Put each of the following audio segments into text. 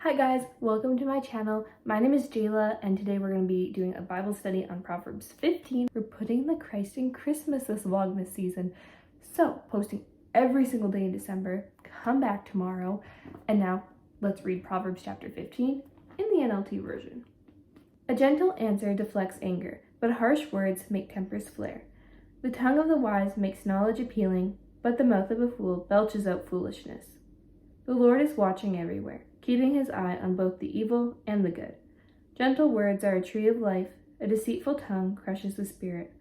Hi guys, welcome to my channel. My name is Jayla and today we're going to be doing a Bible study on Proverbs 15. We're putting the Christ in Christmas this Vlogmas season. So, posting every single day in December. Come back tomorrow. And now, let's read Proverbs chapter 15 in the NLT version. A gentle answer deflects anger, but harsh words make tempers flare. The tongue of the wise makes knowledge appealing, but the mouth of a fool belches out foolishness. The Lord is watching everywhere, keeping his eye on both the evil and the good. Gentle words are a tree of life, a deceitful tongue crushes the spirit.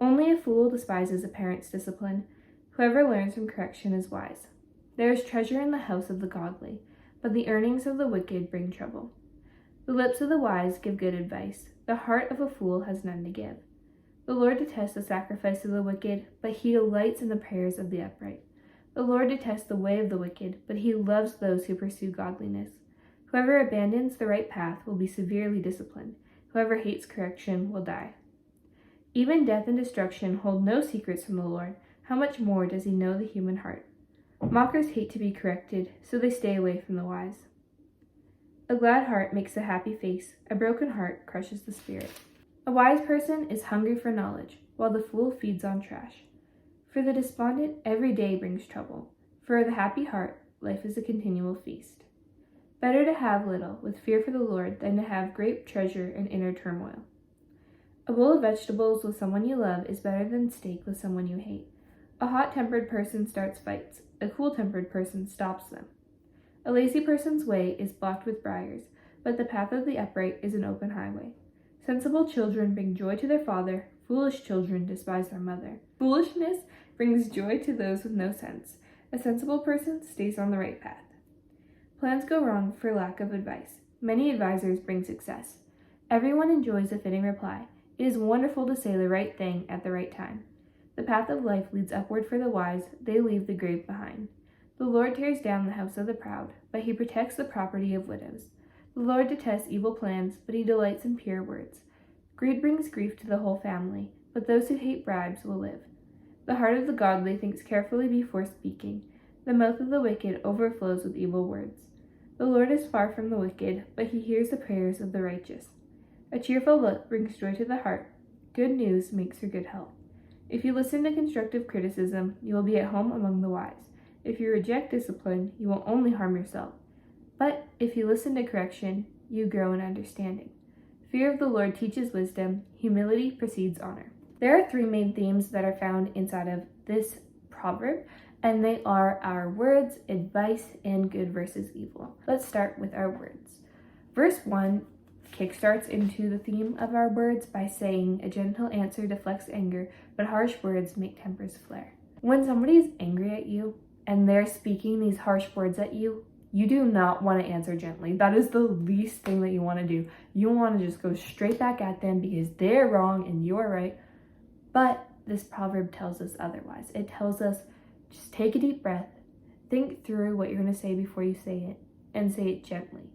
Only a fool despises a parent's discipline. Whoever learns from correction is wise. There is treasure in the house of the godly, but the earnings of the wicked bring trouble. The lips of the wise give good advice. The heart of a fool has none to give. The Lord detests the sacrifice of the wicked, but he delights in the prayers of the upright. The Lord detests the way of the wicked, but he loves those who pursue godliness. Whoever abandons the right path will be severely disciplined. Whoever hates correction will die. Even death and destruction hold no secrets from the Lord. How much more does he know the human heart? Mockers hate to be corrected, so they stay away from the wise. A glad heart makes a happy face. A broken heart crushes the spirit. A wise person is hungry for knowledge, while the fool feeds on trash. For the despondent, every day brings trouble. For the happy heart, life is a continual feast. Better to have little, with fear for the Lord, than to have great treasure in inner turmoil. A bowl of vegetables with someone you love is better than steak with someone you hate. A hot-tempered person starts fights. A cool-tempered person stops them. A lazy person's way is blocked with briars, but the path of the upright is an open highway. Sensible children bring joy to their father. Foolish children despise their mother. Foolishness brings joy to those with no sense. A sensible person stays on the right path. Plans go wrong for lack of advice. Many advisors bring success. Everyone enjoys a fitting reply. It is wonderful to say the right thing at the right time. The path of life leads upward for the wise. They leave the grave behind. The Lord tears down the house of the proud, but he protects the property of widows. The Lord detests evil plans, but he delights in pure words. Greed brings grief to the whole family, but those who hate bribes will live. The heart of the godly thinks carefully before speaking. The mouth of the wicked overflows with evil words. The Lord is far from the wicked, but he hears the prayers of the righteous. A cheerful look brings joy to the heart. Good news makes for good health. If you listen to constructive criticism, you will be at home among the wise. If you reject discipline, you will only harm yourself. But if you listen to correction, you grow in understanding. Fear of the Lord teaches wisdom. Humility precedes honor. There are three main themes that are found inside of this proverb, and they are our words, advice, and good versus evil. Let's start with our words. Verse 1 kickstarts into the theme of our words by saying, a gentle answer deflects anger, but harsh words make tempers flare. When somebody is angry at you and they're speaking these harsh words at you, you do not want to answer gently. That is the least thing that you want to do. You want to just go straight back at them because they're wrong and you're right. But this proverb tells us otherwise. It tells us just take a deep breath, think through what you're going to say before you say it, and say it gently.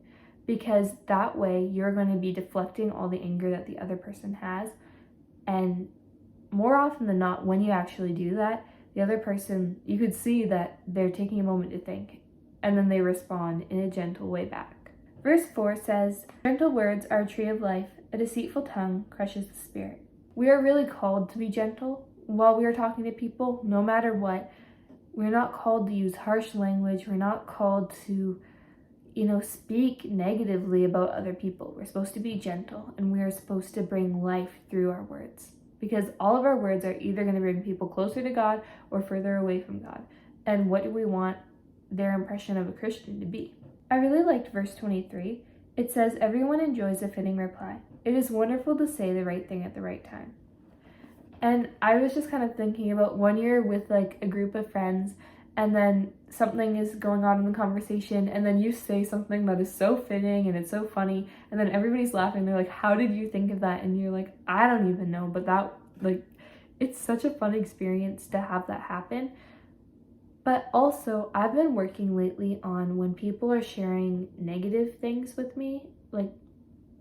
Because that way you're going to be deflecting all the anger that the other person has. And more often than not, when you actually do that, the other person, you could see that they're taking a moment to think, and then they respond in a gentle way back. Verse 4 says, gentle words are a tree of life, a deceitful tongue crushes the spirit. We are really called to be gentle while we are talking to people, no matter what. We're not called to use harsh language. We're not called to, speak negatively about other people. We're supposed to be gentle, and we are supposed to bring life through our words. Because all of our words are either going to bring people closer to God or further away from God. And what do we want their impression of a Christian to be? I really liked verse 23. It says, everyone enjoys a fitting reply. It is wonderful to say the right thing at the right time. And I was just kind of thinking about when you're with like a group of friends and then something is going on in the conversation and then you say something that is so fitting and it's so funny and then everybody's laughing. They're like, how did you think of that? And you're like, I don't even know, but it's such a fun experience to have that happen. But also, I've been working lately on when people are sharing negative things with me, like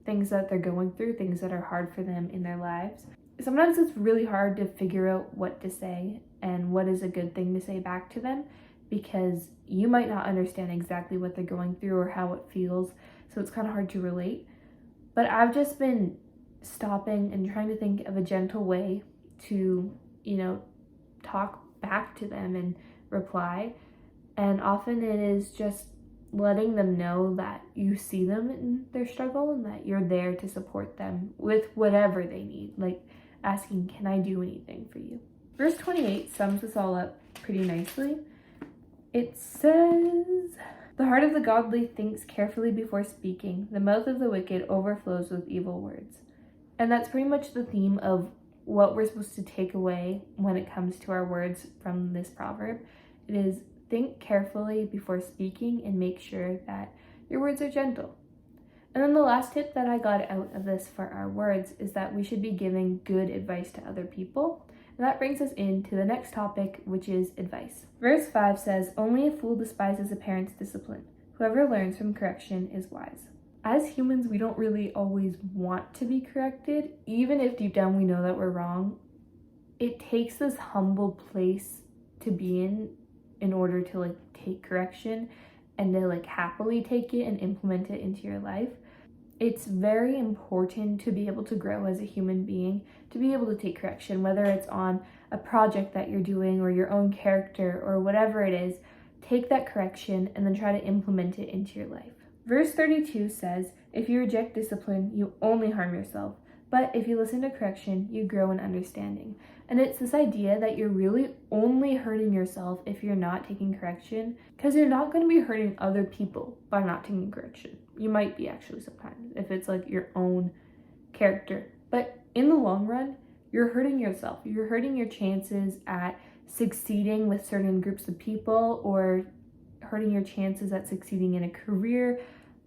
things that they're going through, things that are hard for them in their lives. Sometimes it's really hard to figure out what to say and what is a good thing to say back to them because you might not understand exactly what they're going through or how it feels, so it's kind of hard to relate. But I've just been stopping and trying to think of a gentle way to, talk back to them and reply. And often it is just letting them know that you see them in their struggle and that you're there to support them with whatever they need, like asking, can I do anything for you? Verse 28 sums this all up pretty nicely. It says, the heart of the godly thinks carefully before speaking. The mouth of the wicked overflows with evil words. And that's pretty much the theme of what we're supposed to take away when it comes to our words from this proverb. It is think carefully before speaking and make sure that your words are gentle. And then the last tip that I got out of this for our words is that we should be giving good advice to other people. And that brings us into the next topic, which is advice. Verse 5 says, only a fool despises a parent's discipline. Whoever learns from correction is wise. As humans, we don't really always want to be corrected, even if deep down we know that we're wrong. It takes this humble place to be in order to take correction and to happily take it and implement it into your life. It's very important to be able to grow as a human being, to be able to take correction, whether it's on a project that you're doing or your own character or whatever it is. Take that correction and then try to implement it into your life. Verse 32 says, if you reject discipline, you only harm yourself. But if you listen to correction, you grow in understanding. And it's this idea that you're really only hurting yourself if you're not taking correction, because you're not going to be hurting other people by not taking correction. You might be actually sometimes, if it's your own character. But in the long run, you're hurting yourself. You're hurting your chances at succeeding with certain groups of people, or hurting your chances at succeeding in a career,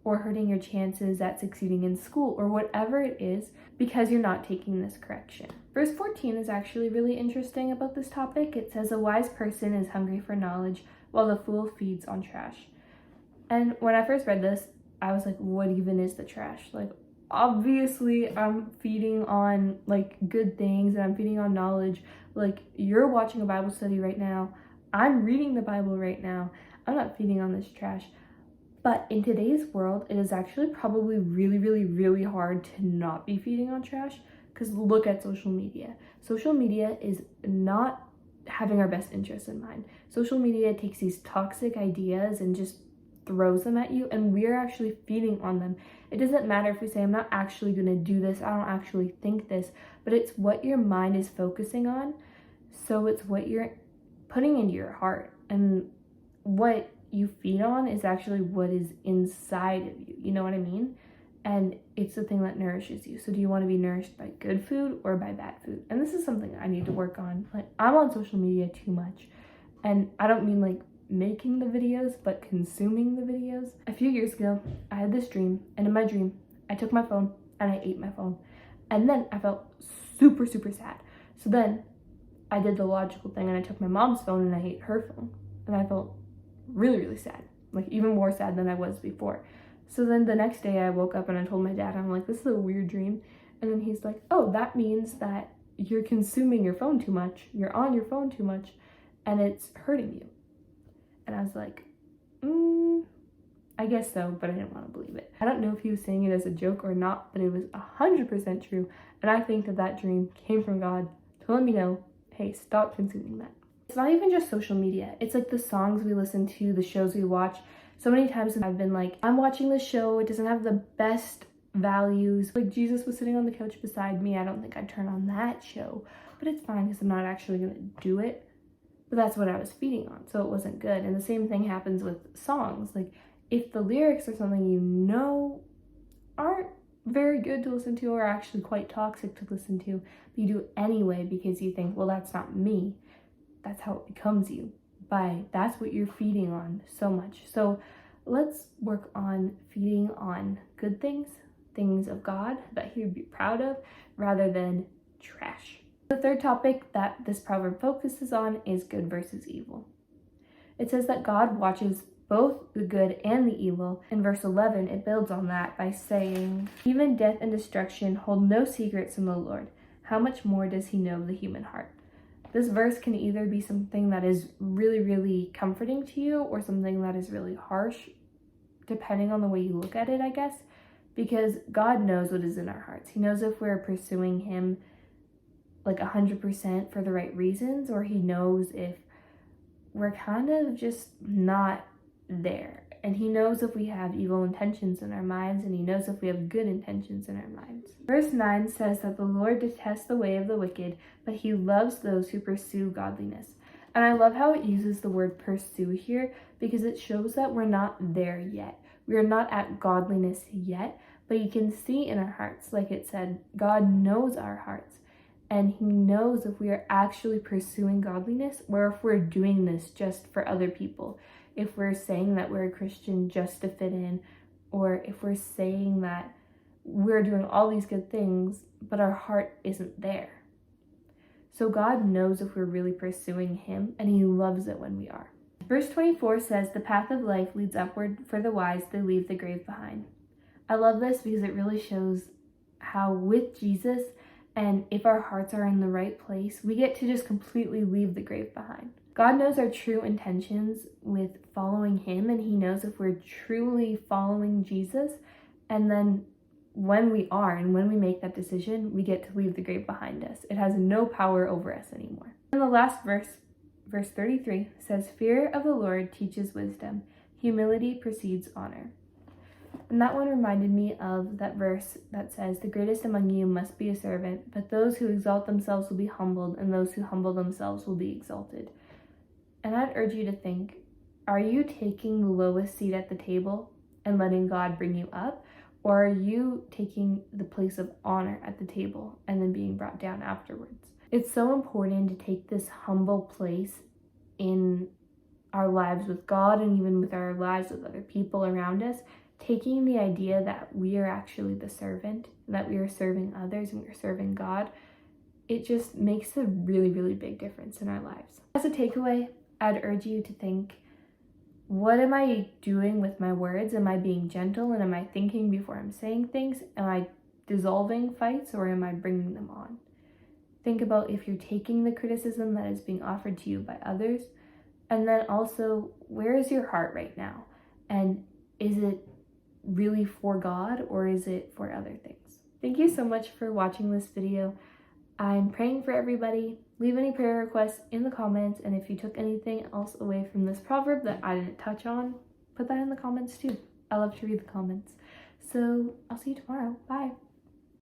or hurting your chances at succeeding in school, or whatever it is, because you're not taking this correction. Verse 14 is actually really interesting about this topic. It says, a wise person is hungry for knowledge, while the fool feeds on trash. And when I first read this, I was like, what even is the trash? Obviously, I'm feeding on, good things, and I'm feeding on knowledge. You're watching a Bible study right now. I'm reading the Bible right now. I'm not feeding on this trash. But in today's world, it is actually probably really, really, really hard to not be feeding on trash, because look at social media. Social media is not having our best interests in mind. Social media takes these toxic ideas and just throws them at you, and we're actually feeding on them. It doesn't matter if we say, I'm not actually going to do this, I don't actually think this, but it's what your mind is focusing on. So it's what you're putting into your heart, and what you feed on is actually what is inside of you. You know what I mean? And it's the thing that nourishes you. So do you want to be nourished by good food or by bad food? And this is something I need to work on. I'm on social media too much, and I don't mean making the videos, but consuming the videos. A few years ago, I had this dream, and in my dream, I took my phone and I ate my phone, and then I felt super, super sad. So then I did the logical thing, and I took my mom's phone and I ate her phone, and I felt really, really sad, even more sad than I was before. So then the next day I woke up and I told my dad, I'm like, this is a weird dream. And then he's like, oh, that means that you're consuming your phone too much, you're on your phone too much, and it's hurting you. And I was like, I guess so, but I didn't want to believe it. I don't know if he was saying it as a joke or not, but it was 100% true. And I think that dream came from God to let me know, hey, stop consuming that. It's not even just social media. It's the songs we listen to, the shows we watch. So many times I've been I'm watching this show, it doesn't have the best values. Jesus was sitting on the couch beside me. I don't think I'd turn on that show, but it's fine because I'm not actually going to do it. But that's what I was feeding on, so it wasn't good. And the same thing happens with songs. If the lyrics are something aren't very good to listen to, or actually quite toxic to listen to, but you do it anyway because you think, well, that's not me. That's how it becomes you. That's what you're feeding on so much. So let's work on feeding on good things, things of God that he would be proud of, rather than trash. The third topic that this proverb focuses on is good versus evil. It says that God watches both the good and the evil. In verse 11, it builds on that by saying, even death and destruction hold no secrets from the Lord. How much more does he know the human heart? This verse can either be something that is really, really comforting to you or something that is really harsh, depending on the way you look at it, I guess, because God knows what is in our hearts. He knows if we're pursuing him like 100% for the right reasons, or he knows if we're kind of just not there. And he knows if we have evil intentions in our minds, and he knows if we have good intentions in our minds. Verse 9 says that the Lord detests the way of the wicked, but he loves those who pursue godliness. And I love how it uses the word pursue here, because it shows that we're not there yet. We are not at godliness yet, but you can see in our hearts, like it said, God knows our hearts. And he knows if we are actually pursuing godliness, or if we're doing this just for other people. If we're saying that we're a Christian just to fit in, or if we're saying that we're doing all these good things, but our heart isn't there. So God knows if we're really pursuing him, and he loves it when we are. Verse 24 says, the path of life leads upward, for the wise they leave the grave behind. I love this because it really shows how with Jesus, and if our hearts are in the right place, we get to just completely leave the grave behind. God knows our true intentions with following him, and he knows if we're truly following Jesus. And then when we are, and when we make that decision, we get to leave the grave behind us. It has no power over us anymore. And the last verse, verse 33, says, fear of the Lord teaches wisdom. Humility precedes honor. And that one reminded me of that verse that says, the greatest among you must be a servant, but those who exalt themselves will be humbled, and those who humble themselves will be exalted. And I'd urge you to think, are you taking the lowest seat at the table and letting God bring you up? Or are you taking the place of honor at the table and then being brought down afterwards? It's so important to take this humble place in our lives with God, and even with our lives with other people around us, taking the idea that we are actually the servant, that we are serving others and we're serving God. It just makes a really, really big difference in our lives. As a takeaway, I'd urge you to think, what am I doing with my words? Am I being gentle, and am I thinking before I'm saying things? Am I dissolving fights, or am I bringing them on? Think about if you're taking the criticism that is being offered to you by others, and then also, where is your heart right now? And is it really for God, or is it for other things? Thank you so much for watching this video. I'm praying for everybody. Leave any prayer requests in the comments, and if you took anything else away from this proverb that I didn't touch on, put that in the comments too. I love to read the comments. So I'll see you tomorrow. Bye.